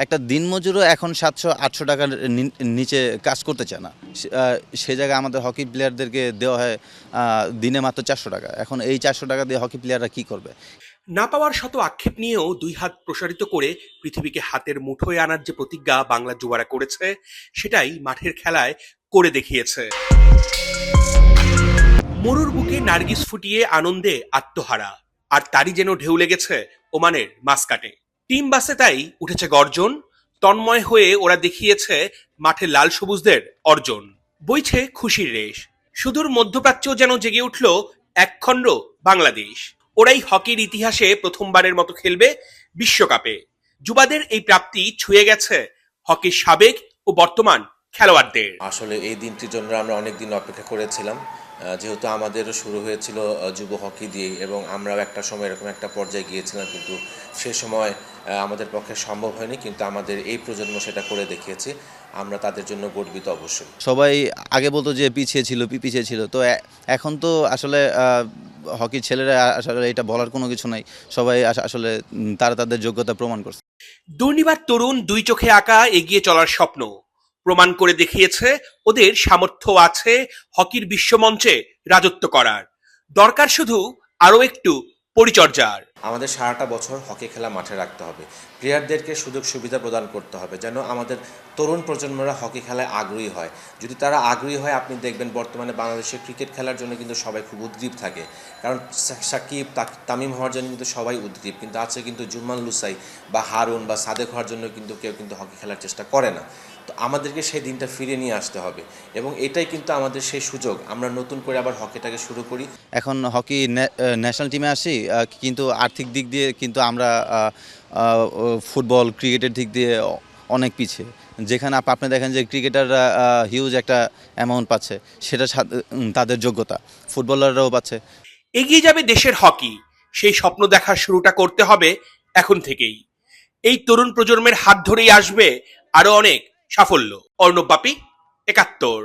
একটা দিনমজুরও এখন 700-800 টাকার নিচে কাজ করতে চায় না। সে জায়গায় আমাদের হকি প্লেয়ারদেরকে দেওয়া হয় দিনে মাত্র 400 টাকা। এখন এই 400 টাকা দিয়ে হকি প্লেয়াররা কি করবে? না পাওয়ার শত আক্ষেপ নিয়েও দুই হাত প্রসারিত করে পৃথিবীকে হাতের মুঠোয় আনার যে প্রতিজ্ঞা বাংলা যুবারা করেছে, সেটাই মাঠের খেলায় করে দেখিয়েছে। মরুর বুকে নার্গিস ফুটিয়ে আনন্দে আত্মহারা, আর তারই যেন ঢেউ লেগেছে ওমানের মাসকাটে। টিম বাসে তাই উঠেছে গর্জন, তন্ময় হয়ে ওরা দেখিয়েছে মাঠে লাল সবুজদের অর্জন। বইছে খুশির রেশ, সুদূর মধ্যপ্রাচ্য যেন জেগে উঠল একখণ্ড বাংলাদেশ। ওরাই হকির ইতিহাসে প্রথমবারের মতো খেলবে বিশ্বকাপে। যুবাদের এই প্রাপ্তি ছুঁয়ে গেছে হকির সাবেক ও বর্তমান খেলোয়াড়দের। আসলে এই দিনটির জন্য আমরা অনেক দিন অপেক্ষা করেছিলাম, যেহেতু আমাদেরও শুরু হয়েছিল যুব হকি দিয়ে, এবং আমরাও একটা সময় এরকম একটা পর্যায়ে গিয়েছিলাম, কিন্তু সে সময় আমাদের পক্ষে সম্ভব হয়নি, কিন্তু আমাদের এই প্রজন্ম সেটা করে দেখিয়েছে। আমরা তাদের জন্য গর্বিত অবশ্যই। সবাই আগে বলতো যে পিছিয়ে ছিল, তো এখন তো আসলে হকির ছেলেরা আসলে এটা বলার কোনো কিছু নাই। সবাই আসলে তারা তাদের যোগ্যতা প্রমাণ করছে। দুর্নিবার তরুণ দুই চোখে আঁকা এগিয়ে চলার স্বপ্ন প্রমাণ করে দেখিয়েছে ওদের সামর্থ্য আছে হকির বিশ্বমঞ্চে রাজত্ব করার। দরকার শুধু আরো একটু পরিচর্যার। আমাদের সারাটা বছর হকি খেলা মাঠে রাখতে হবে, প্লেয়ারদেরকে সুযোগ সুবিধা প্রদান করতে হবে, যেন আমাদের তরুণ প্রজন্মরা হকি খেলায় আগ্রহী হয়। যদি তারা আগ্রহী হয়, আপনি দেখবেন বর্তমানে বাংলাদেশে ক্রিকেট খেলার জন্য কিন্তু সবাই খুব উদ্গ্রীব থাকে, কারণ সাকিব তামিম হওয়ার জন্য কিন্তু সবাই উদ্গ্রীব, কিন্তু আছে কিন্তু জুম্মান লুসাই বা হারুন বা সাদেক হওয়ার জন্য কিন্তু কেউ কিন্তু হকি খেলার চেষ্টা করে না। তো আমাদেরকে সেই দিনটা ফিরে নিয়ে আসতে হবে, এবং এটাই কিন্তু আমাদের সেই সুযোগ, আমরা নতুন করে আবার হকিটাকে শুরু করি। এখন হকি ন্যাশনাল টিমে আসি, কিন্তু আর্থিক দিক দিয়ে কিন্তু আমরা ফুটবল ক্রিকেটের দিক দিয়ে অনেক পিছিয়ে। যেখানে আপনি দেখেন যে ক্রিকেটাররা হিউজ একটা অ্যামাউন্ট পাচ্ছে, সেটা তাদের যোগ্যতা ফুটবলাররাও পাচ্ছে। এগিয়ে যাবে দেশের হকি, সেই স্বপ্ন দেখার শুরুটা করতে হবে এখন থেকেই। এই তরুণ প্রজন্মের হাত ধরেই আসবে আরো অনেক সাফল্য। অর্ণব বাপি, ৭১।